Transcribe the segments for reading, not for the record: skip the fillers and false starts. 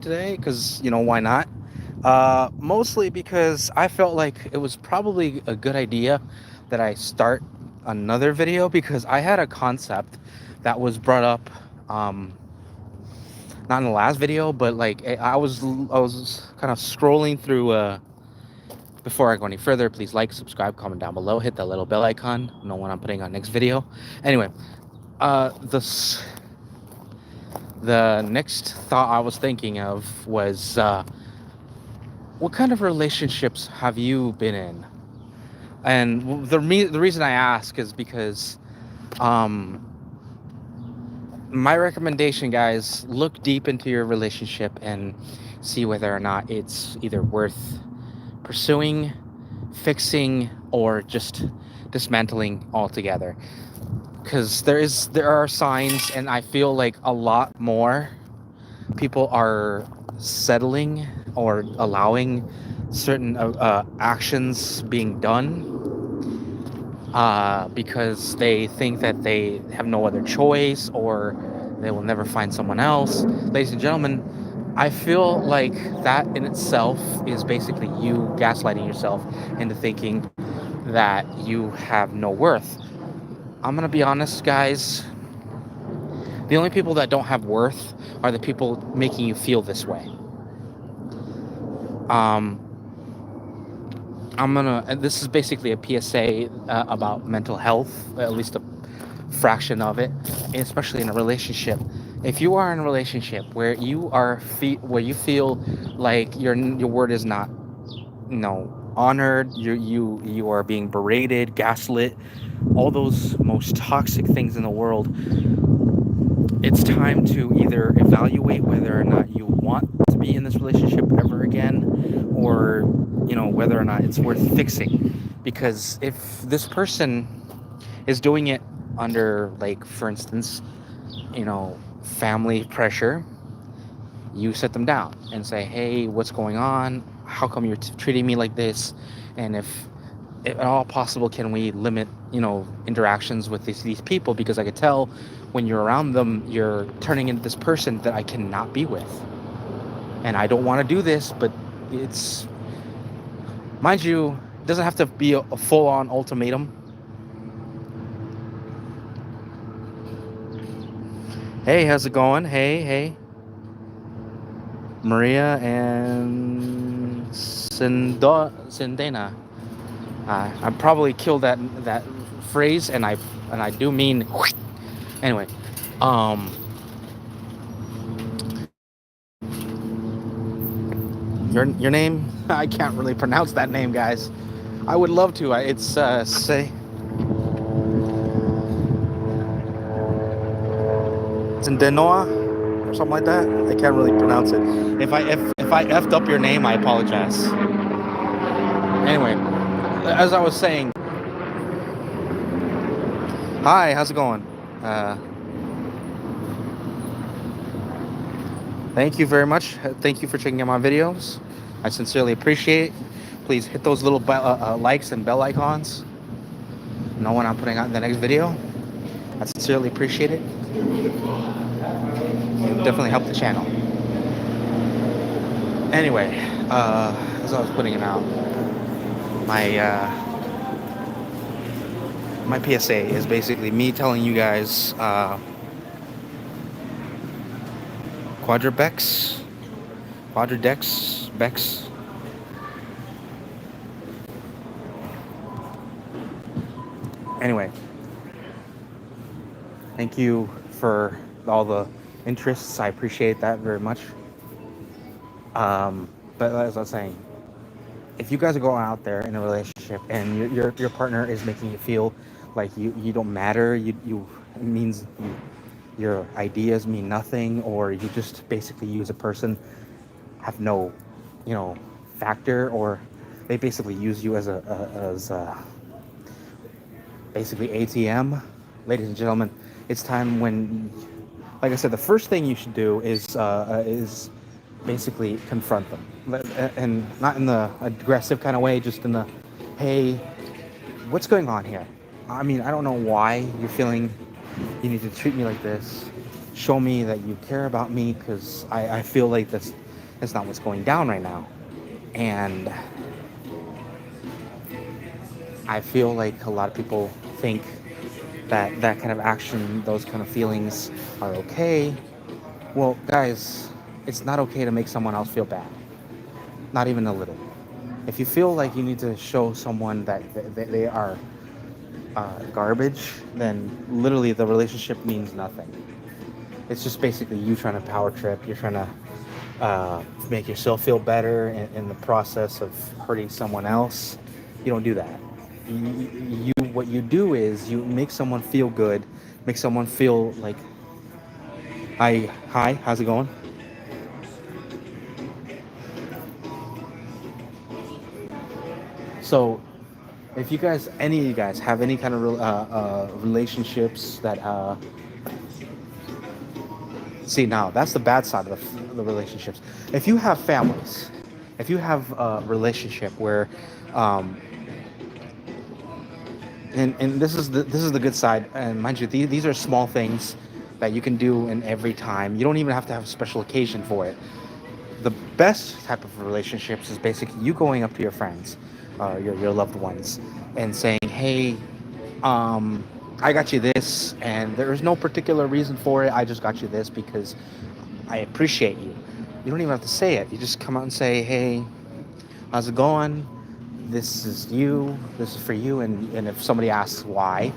today because, why not? Mostly because I felt like it was probably a good idea that I start another video because I had a concept that was brought up, um, not in the last video, but like I was kind of scrolling through. Before I go any further, please like, subscribe, comment down below, hit that little bell icon. Know when I'm putting on next video. Anyway, uh, the the next thought I was thinking of was, what kind of relationships have you been in? And the reason I ask is because, um, my recommendation, guys, look deep into your relationship and see whether or not it's either worth pursuing, fixing, or just dismantling altogether. Because there are signs, and I feel like a lot more people are settling or allowing certain actions being done, because they think that they have no other choice or they will never find someone else. Ladies and gentlemen, I feel like that in itself is basically you gaslighting yourself into thinking that you have no worth. I'm gonna be honest, guys. The only people that don't have worth are the people making you feel this way. Um, this is basically a PSA about mental health, at least a fraction of it, especially in a relationship. If you are in a relationship where where you feel like your word is not, honored, you are being berated, gaslit, all those most toxic things in the world, it's time to either evaluate whether or not you want to be in this relationship ever again, or whether or not it's worth fixing. Because if this person is doing it under, like, for instance, family pressure, you sit them down and say, hey, what's going on? How come you're treating me like this? And if at all possible, can we limit, interactions with these people? Because I could tell when you're around them, you're turning into this person that I cannot be with. And I don't want to do this, but it's, mind you, it doesn't have to be a full-on ultimatum. Hey, how's it going? Hey. Maria and Sindena. I probably killed that phrase, and I do mean. Anyway, um, your name? I can't really pronounce that name, guys. I would love to. It's say Sindenoa or something like that. I can't really pronounce it. If I effed up your name, I apologize. Anyway, as I was saying, hi, how's it going? Uh, Thank you very much. Thank you for checking out my videos. I sincerely appreciate it. Please hit those little likes and bell icons. Know when I'm putting out the next video. I sincerely appreciate it. It definitely help the channel. Anyway, as I was putting it out, my my PSA is basically me telling you guys, quadrudex, Bex. Anyway, thank you for all the interests. I appreciate that very much. But as I was saying, if you guys are going out there in a relationship and your partner is making you feel like you don't matter, it means your ideas mean nothing, or you just basically use a person, have no, factor, or they basically use you as basically ATM. Ladies and gentlemen, it's time when, like I said, the first thing you should do is basically confront them, and not in the aggressive kind of way, just in the, hey, what's going on here? I mean, I don't know why you're feeling you need to treat me like this. Show me that you care about me, because I feel like It's not what's going down right now. And I feel like a lot of people think that that kind of action, those kind of feelings are okay. Well, guys, it's not okay to make someone else feel bad. Not even a little. If you feel like you need to show someone that they are garbage, then literally the relationship means nothing. It's just basically you trying to power trip. You're trying to make yourself feel better in the process of hurting someone else. You don't do that. What you do is you make someone feel good, make someone feel like, hi, how's it going? So if you guys, any of you guys have any kind of relationships that see, now that's the bad side of the relationships. If you have families, if you have a relationship where um, and this is the good side, and mind you, these are small things that you can do in every time. You don't even have to have a special occasion for it. The best type of relationships is basically you going up to your friends, your loved ones, and saying, hey, um, I got you this, and there's no particular reason for it. I just got you this because I appreciate you. You don't even have to say it. You just come out and say, hey, how's it going? This is you. This is for you. And if somebody asks why,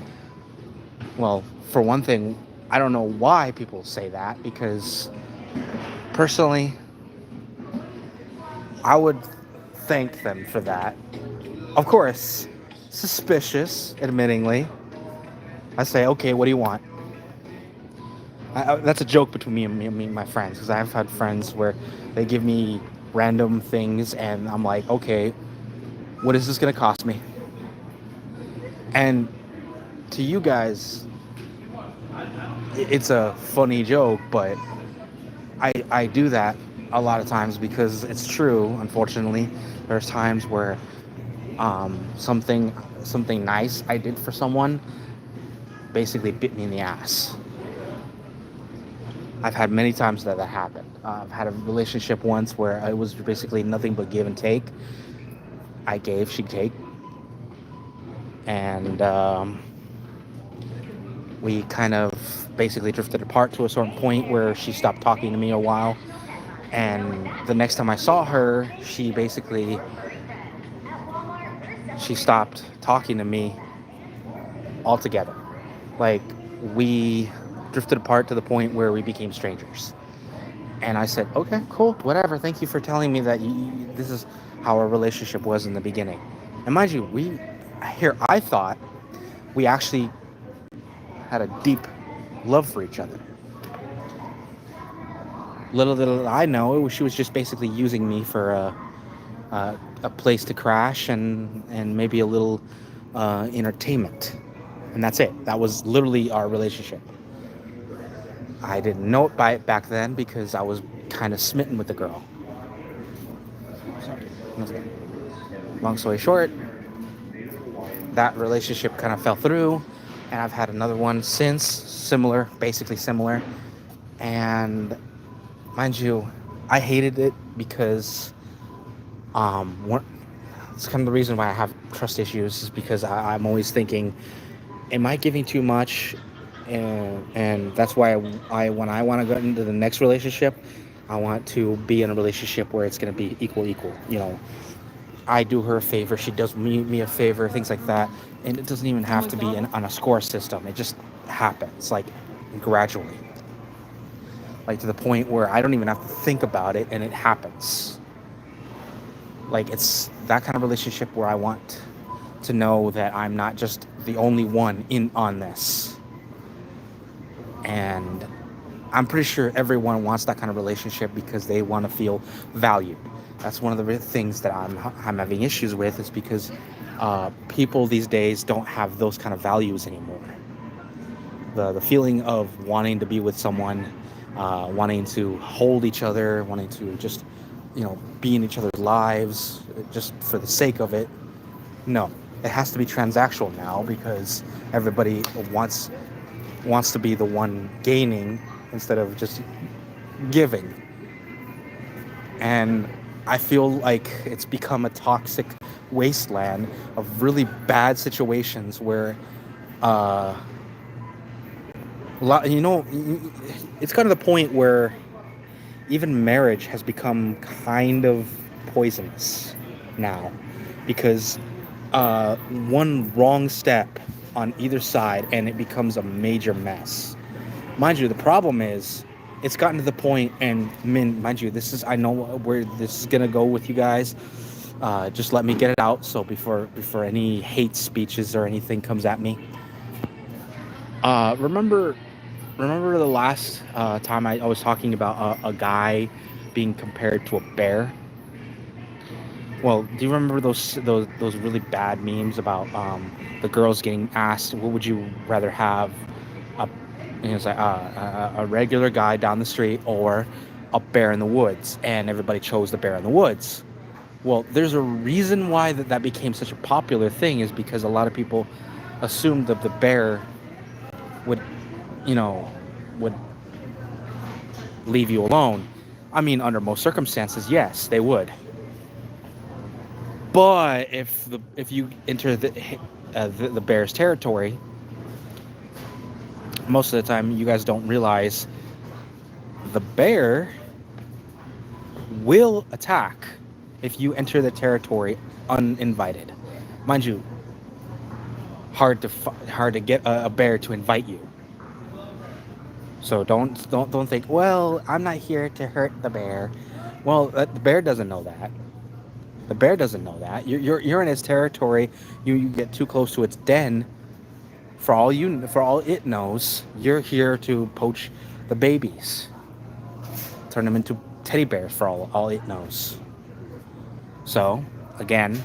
well, for one thing, I don't know why people say that, because personally, I would thank them for that. Of course, suspicious, admittingly. I say, okay, what do you want? That's a joke between me and my friends, because I've had friends where they give me random things and I'm like, okay, what is this going to cost me? And to you guys, it's a funny joke, but I do that a lot of times because it's true. Unfortunately, there's times where something nice I did for someone basically bit me in the ass. I've had many times that happened. I've had a relationship once where it was basically nothing but give and take. I gave, she take, and we kind of basically drifted apart to a certain point where she stopped talking to me a while. And the next time I saw her, she stopped talking to me altogether. Like, we drifted apart to the point where we became strangers. And I said, okay, cool, whatever. Thank you for telling me that this is how our relationship was in the beginning. And mind you, I thought we actually had a deep love for each other. Little did I know, she was just basically using me for a place to crash and maybe a little entertainment. And that's it. That was literally our relationship. I didn't know it back then because I was kind of smitten with the girl. Sorry. Long story short, that relationship kind of fell through, and I've had another one since, basically similar. And mind you, I hated it because it's kind of the reason why I have trust issues, is because I'm always thinking, am I giving too much? And that's why I when I want to go into the next relationship, I want to be in a relationship where it's going to be equal. You know, I do her a favor, she does me a favor, things like that. And it doesn't even have to be on a score system. It just happens, like, gradually. Like, to the point where I don't even have to think about it and it happens. Like, it's that kind of relationship where I want to know that I'm not just the only one in on this. And I'm pretty sure everyone wants that kind of relationship because they want to feel valued. That's one of the things that I'm having issues with, is because people these days don't have those kind of values anymore. The feeling of wanting to be with someone, wanting to hold each other, wanting to just, be in each other's lives just for the sake of it. No, it has to be transactional now because everybody wants to be the one gaining instead of just giving. And I feel like it's become a toxic wasteland of really bad situations where, uh, you know, it's kind of the point where even marriage has become kind of poisonous now, because one wrong step on either side and it becomes a major mess. Mind you, the problem is it's gotten to the point, and mind you, this is, I know where this is gonna go with you guys. Just let me get it out, so before any hate speeches or anything comes at me. Remember the last time I was talking about a guy being compared to a bear? Well, do you remember those really bad memes about the girls getting asked, what would you rather have, a it's like a regular guy down the street or a bear in the woods, and everybody chose the bear in the woods. Well, there's a reason why that became such a popular thing, is because a lot of people assumed that the bear would, you know, would leave you alone. I mean, under most circumstances, yes, they would. But if you enter the bear's territory, most of the time you guys don't realize the bear will attack if you enter the territory uninvited. Mind you, hard to get a bear to invite you. So don't think, well, I'm not here to hurt the bear. Well, the bear doesn't know that. The bear doesn't know that. You're in its territory. You get too close to its den. For all it knows, you're here to poach the babies, turn them into teddy bears. For all it knows. So again,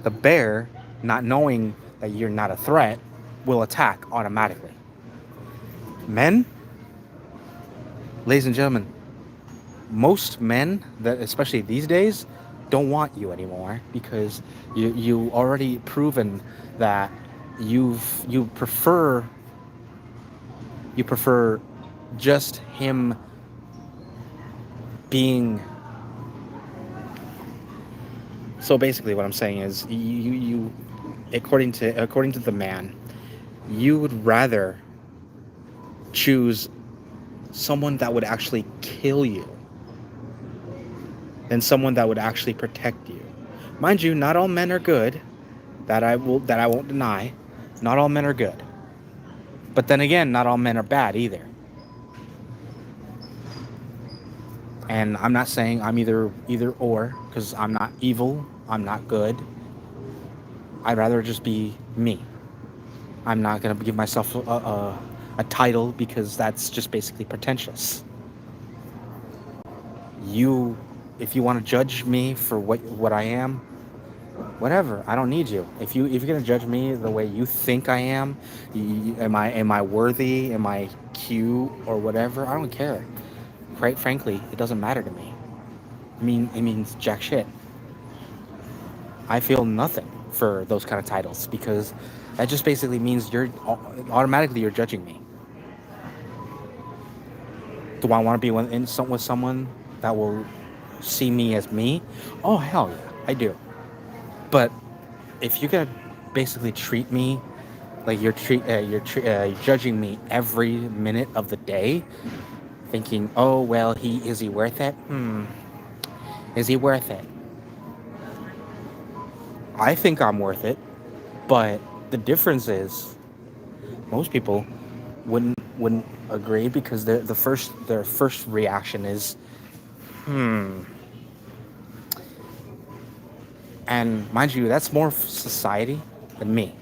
the bear, not knowing that you're not a threat, will attack automatically. Men, ladies and gentlemen, most men, that especially these days, don't want you anymore, because you already proven that you prefer just him being. So basically what I'm saying is, you according to the man, you would rather choose someone that would actually kill you than someone that would actually protect you. Mind you, not all men are good. That I won't deny. Not all men are good. But then again, not all men are bad either. And I'm not saying I'm either or, because I'm not evil, I'm not good. I'd rather just be me. I'm not going to give myself a title, because that's just basically pretentious. If you want to judge me for what I am, whatever. I don't need you. If you're going to judge me the way you think I am, am I worthy? Am I cute or whatever? I don't care. Quite frankly, it doesn't matter to me. It means jack shit. I feel nothing for those kind of titles, because that just basically means you're judging me. Do I want to be with someone that will see me as me? Oh, hell yeah, I do. But if you're gonna basically treat me like you're judging me every minute of the day, thinking, oh well, is he worth it? Is he worth it? I think I'm worth it, but the difference is most people wouldn't agree, because their first reaction is And mind you, that's more society than me.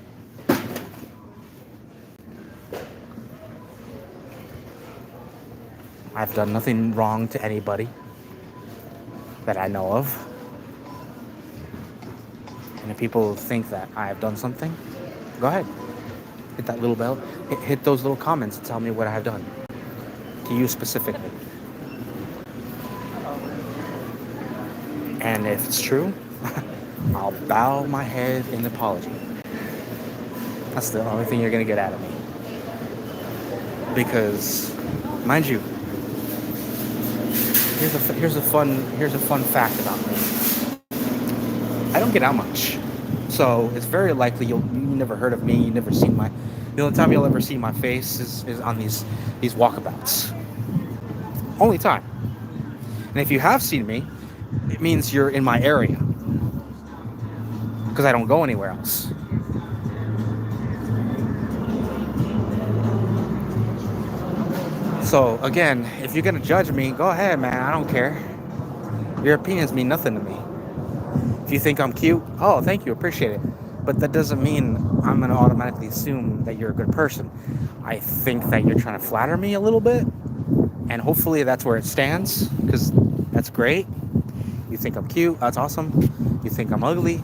I've done nothing wrong to anybody that I know of. And if people think that I have done something, go ahead. Hit that little bell. Hit those little comments and tell me what I have done. To you specifically. And if it's true, I'll bow my head in apology. That's the only thing you're going to get out of me. Because, mind you, here's a fun fact about me. I don't get out much, so it's very likely you never heard of me. You never seen my. The only time you'll ever see my face is on these walkabouts. Only time. And if you have seen me, it means you're in my area because I don't go anywhere else. So again, if you're gonna judge me, go ahead, man. I don't care. Your opinions mean nothing to me. If you think I'm cute, oh, thank you, appreciate it. But that doesn't mean I'm gonna automatically assume that you're a good person. I think that you're trying to flatter me a little bit, and hopefully that's where it stands, because that's great. You think I'm cute, that's awesome. You think I'm ugly,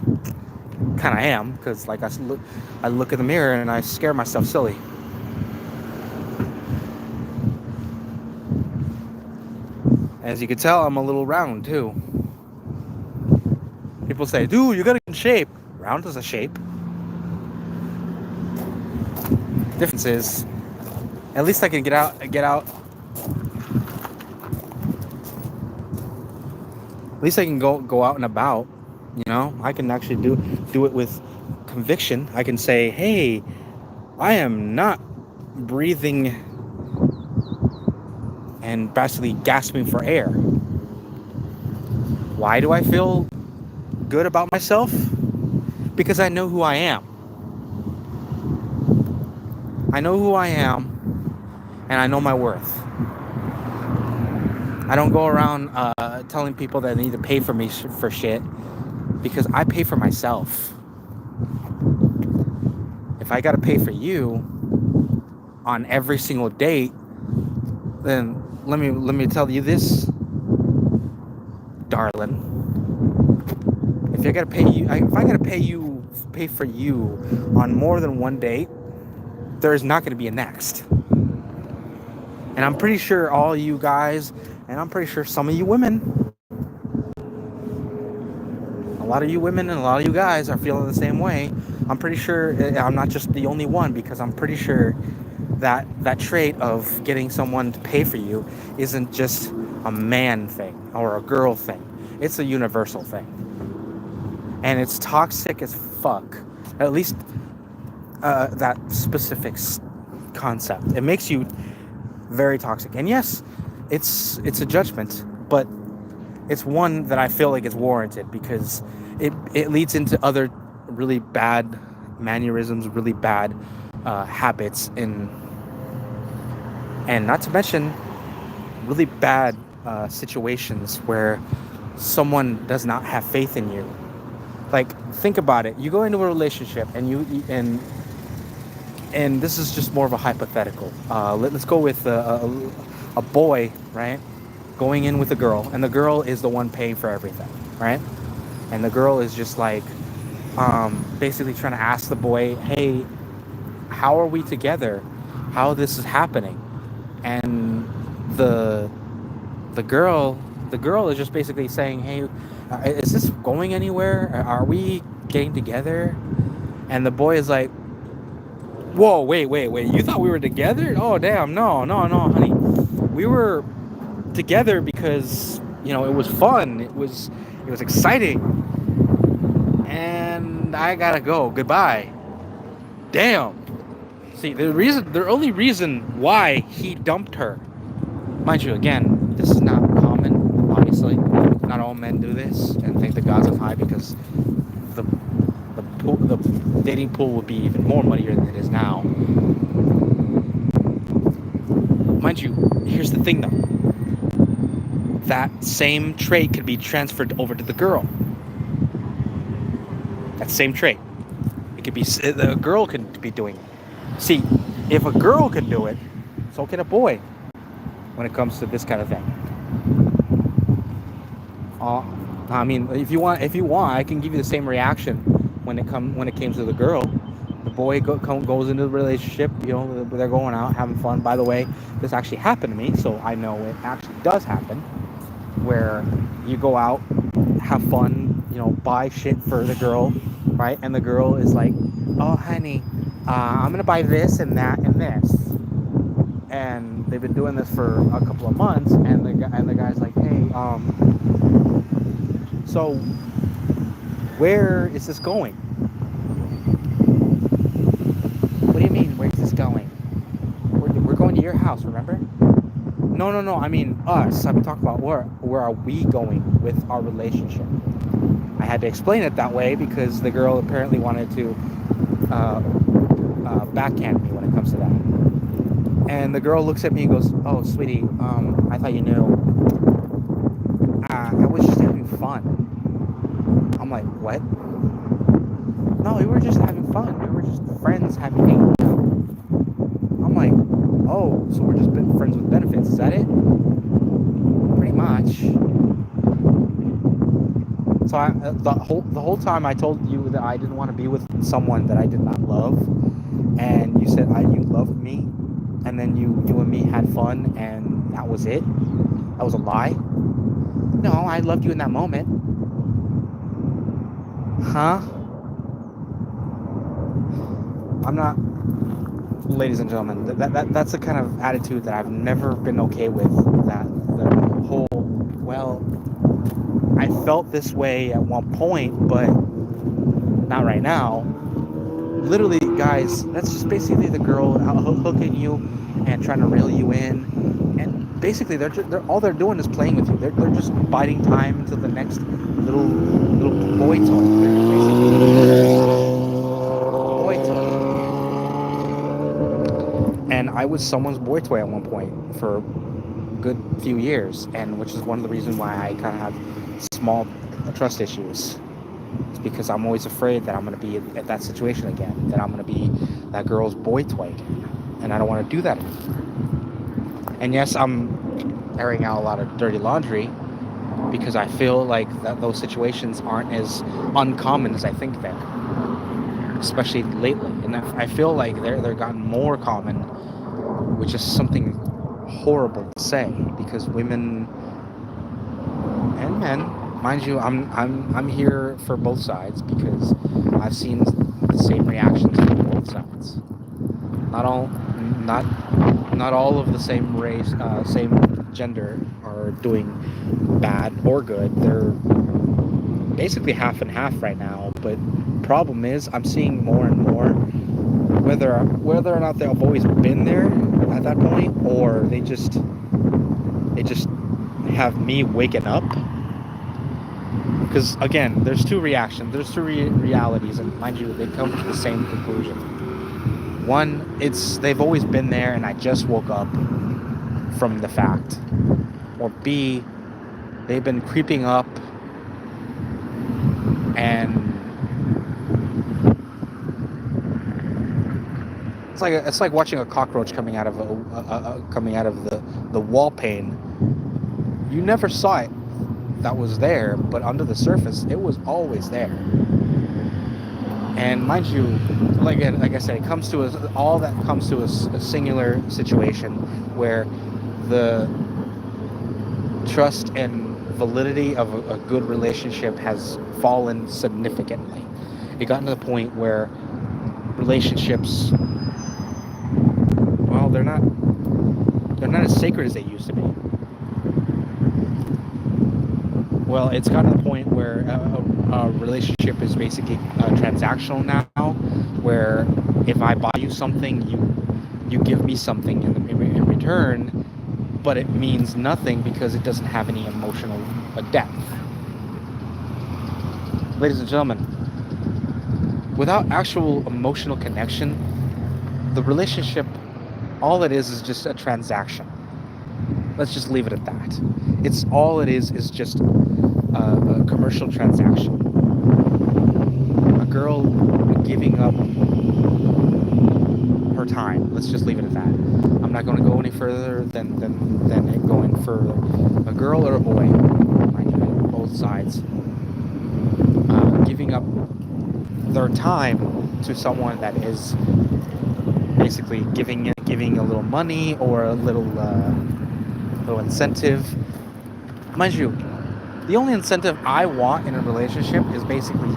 kind of am, because like I look in the mirror and I scare myself silly. As you can tell, I'm a little round too. People say, dude, you gotta get in shape. Round is a shape. Difference is, at least I can get out. At least I can go out and about. You know, I can actually do it with conviction. I can say, hey, I am not breathing and basically gasping for air. Why do I feel good about myself? Because I know who I am. I know who I am, and I know my worth. I don't go around telling people that they need to pay for me for shit, because I pay for myself. If I gotta pay for you on every single date, then let me tell you this, darling. If I gotta pay for you on more than one date, there's not gonna be a next. And I'm pretty sure all you guys, and I'm pretty sure some of you women, a lot of you women and a lot of you guys are feeling the same way. I'm pretty sure I'm not just the only one, because I'm pretty sure that trait of getting someone to pay for you isn't just a man thing or a girl thing. It's a universal thing. And it's toxic as fuck. At least that specific concept. It makes you very toxic. And yes, it's a judgment, but it's one that I feel like is warranted, because it leads into other really bad mannerisms, really bad habits, and not to mention really bad situations where someone does not have faith in you. Like, think about it. You go into a relationship and this is just more of a hypothetical. Let's go with a boy, right? Going in with a girl, and the girl is the one paying for everything, right? And the girl is just like basically trying to ask the boy, hey, how are we together? How this is happening? And the girl is just basically saying, hey, is this going anywhere? Are we getting together? And the boy is like, whoa, wait, you thought we were together? Oh, damn, no, honey. We were together because, you know, it was fun. It was exciting. And I gotta go. Goodbye. Damn. See, the only reason why he dumped her, mind you, again, this is not common, obviously. Not all men do this and think the gods are high, because the dating pool would be even more muddier than it is now. Mind you, here's the thing though. That same trait could be transferred over to the girl. That same trait. It could be, the girl could be doing it. See, if a girl can do it, so can a boy when it comes to this kind of thing. I mean, if you want, I can give you the same reaction when it came to the girl. The boy goes into the relationship, you know, they're going out, having fun. By the way, this actually happened to me, so I know it actually does happen, where you go out, have fun, you know, buy shit for the girl, right? And the girl is like, oh, honey, I'm gonna buy this and that and this. And they've been doing this for a couple of months, and the guy's like, hey, so where is this going? What do you mean, where's this going? We're going to your house, remember? No, no, no. I mean us. I'm talking about where are we going with our relationship? I had to explain it that way because the girl apparently wanted to backhand me when it comes to that. And the girl looks at me and goes, "Oh, sweetie, I thought you knew. I was just having fun." I'm like, "What?" No, we were just having fun. We were just friends having fun. I'm like, "Oh, so we're just friends with benefits? Is that it?" Pretty much. So the whole time I told you that I didn't want to be with someone that I did not love, and you said you loved me, and then you and me had fun, and that was it. That was a lie. No, I loved you in that moment. Huh? I'm not, ladies and gentlemen. That's the kind of attitude that I've never been okay with. That the whole, well, I felt this way at one point, but not right now. Literally, guys, that's just basically the girl hooking you and trying to reel you in, and basically they're all they're doing is playing with you. They're just biding time until the next little boy toy. Boy toy. And I was someone's boy toy at one point for a good few years, and which is one of the reasons why I kind of have small trust issues. It's because I'm always afraid that I'm going to be at that situation again, that I'm going to be that girl's boy toy again, and I don't want to do that anymore. And yes, I'm airing out a lot of dirty laundry because I feel like that those situations aren't as uncommon as I think they are, especially lately. And I feel like they're gotten more common, which is something horrible to say because women and men, mind you, I'm here for both sides because I've seen the same reactions from both sides. Not all of the same race, same gender are doing bad or good. They're basically half and half right now. But problem is, I'm seeing more and more whether or not they've always been there at that point, or they just have me waking up. Because again, there's two reactions, there's two realities, and mind you, they come to the same conclusion. One, it's they've always been there and I just woke up from the fact. Or B, they've been creeping up and it's like watching a cockroach coming out of the wall pane. You never saw it that was there, but under the surface it was always there. And mind you, like I said, it comes to all that comes to a singular situation where the trust and validity of a good relationship has fallen significantly. It got to the point where relationships, well, they're not as sacred as they used to be. Well, it's gotten to the point where a relationship is basically transactional now, where if I buy you something, you give me something in return, but it means nothing because it doesn't have any emotional depth. Ladies and gentlemen, without actual emotional connection, the relationship, all it is just a transaction. Let's just leave it at that. It's all it is just a commercial transaction. A girl giving up her time. Let's just leave it at that. I'm not going to go any further than it going for a girl or a boy, mind you, both sides, giving up their time to someone that is basically giving a little money or a little incentive. Mind you, the only incentive I want in a relationship is basically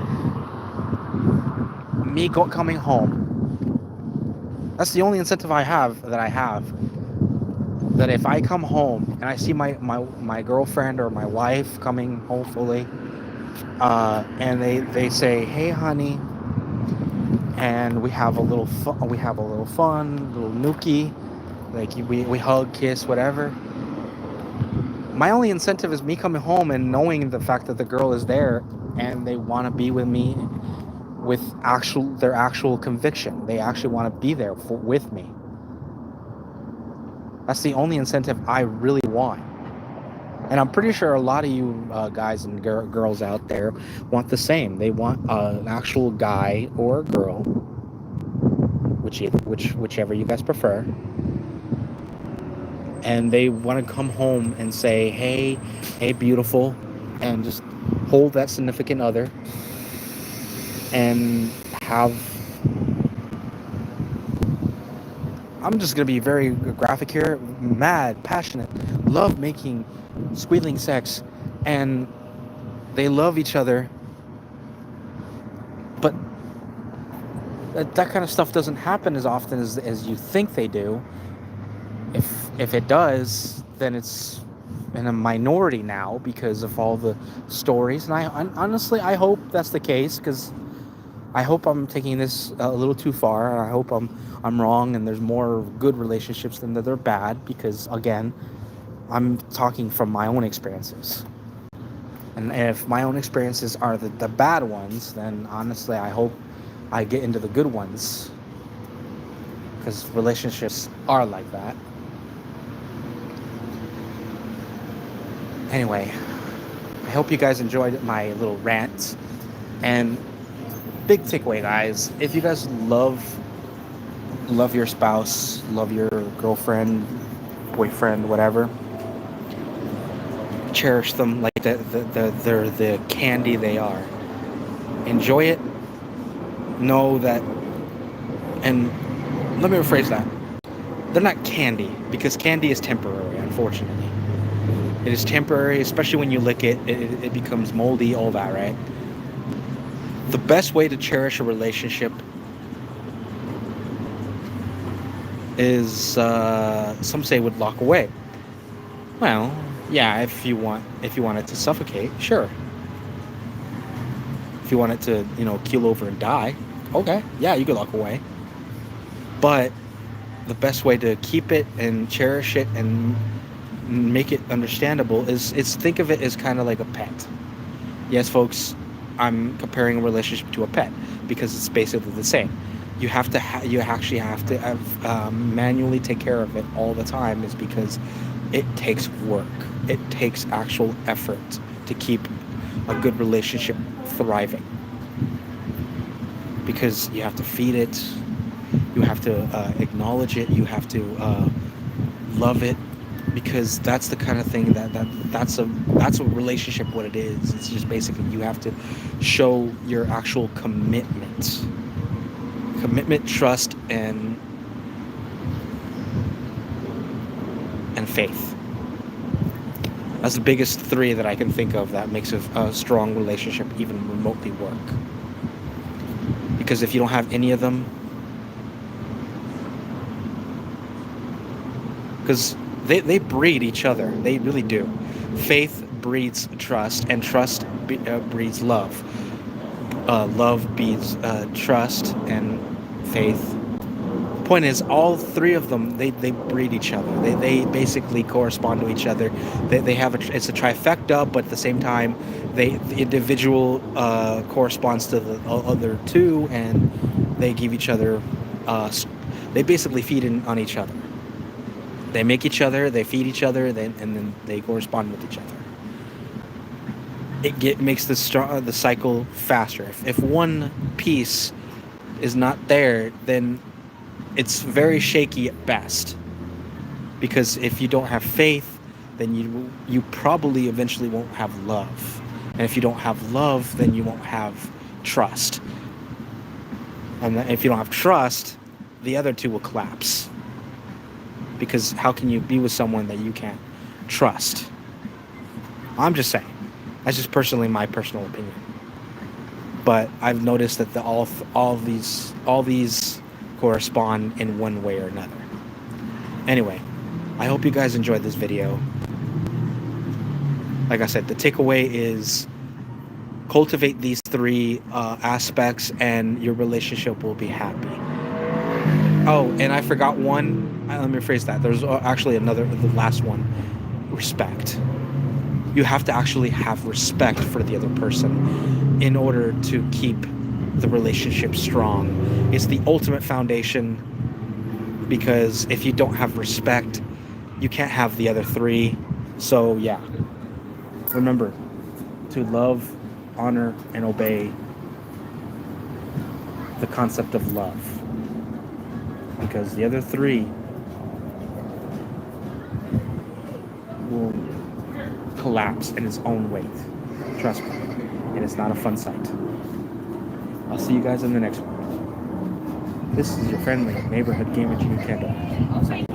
me coming home. That's the only incentive I have. that if I come home and I see my girlfriend or my wife coming, hopefully, and they say, "Hey, honey," and we have a little fun, little nookie, like we hug, kiss, whatever. My only incentive is me coming home and knowing the fact that the girl is there and they want to be with me with their actual conviction. They actually want to be there with me. That's the only incentive I really want. And I'm pretty sure a lot of you guys and girls out there want the same. They want an actual guy or a girl, whichever you guys prefer, and they want to come home and say, hey, beautiful, and just hold that significant other and have, I'm just going to be very graphic here, mad, passionate, love making, squealing sex, and they love each other, but that kind of stuff doesn't happen as often as you think they do. If it does, then it's in a minority now because of all the stories. And I honestly, I hope that's the case, because I hope I'm taking this a little too far, and I hope I'm wrong and there's more good relationships than that they're bad, because again, I'm talking from my own experiences. And if my own experiences are the bad ones, then honestly, I hope I get into the good ones, because relationships are like that. Anyway, I hope you guys enjoyed my little rant. And big takeaway, guys, if you guys love your spouse, love your girlfriend, boyfriend, whatever, cherish them like they're the candy they are. Enjoy it. Know that, and let me rephrase that. They're not candy, because candy is temporary, unfortunately. It is temporary, especially when you lick it, it becomes moldy, all that, right? The best way to cherish a relationship is, some say, would lock away. Well, yeah, if you want it to suffocate, sure. If you want it to, keel over and die, okay, yeah, you could lock away. But the best way to keep it and cherish it and make it understandable is think of it as kind of like a pet. Yes, folks, I'm comparing a relationship to a pet because it's basically the same. You have to you actually have to manually take care of it all the time, is because it takes work. It takes actual effort to keep a good relationship thriving, because you have to feed it, you have to acknowledge it, you have to love it, because that's the kind of thing that's a relationship. What it is, it's just basically you have to show your actual commitment, trust, and faith. That's the biggest three that I can think of that makes a strong relationship even remotely work. Because if you don't have any of them, because they breed each other, they really do. Faith breeds trust, and trust breeds love. Love breeds trust and faith. Point is, all three of them, they breed each other. They basically correspond to each other. They have it's a trifecta, but at the same time, the individual corresponds to the other two, and they give each other. They basically feed on each other. They make each other, they feed each other, and then they correspond with each other. It makes the cycle faster. If one piece is not there, then it's very shaky at best. Because if you don't have faith, then you probably eventually won't have love. And if you don't have love, then you won't have trust. And if you don't have trust, the other two will collapse. Because how can you be with someone that you can't trust? I'm just saying. That's just personally my personal opinion. But I've noticed that all these correspond in one way or another. Anyway, I hope you guys enjoyed this video. Like I said, the takeaway is cultivate these three aspects and your relationship will be happy. Oh, and I forgot one. Let me rephrase that. There's actually another, the last one. Respect. You have to actually have respect for the other person in order to keep the relationship strong. It's the ultimate foundation, because if you don't have respect, you can't have the other three. So yeah, remember to love, honor, and obey the concept of love, because the other three will collapse in its own weight. Trust me. And it's not a fun sight. I'll see you guys in the next one. This is your friendly neighborhood gamer, Kendall.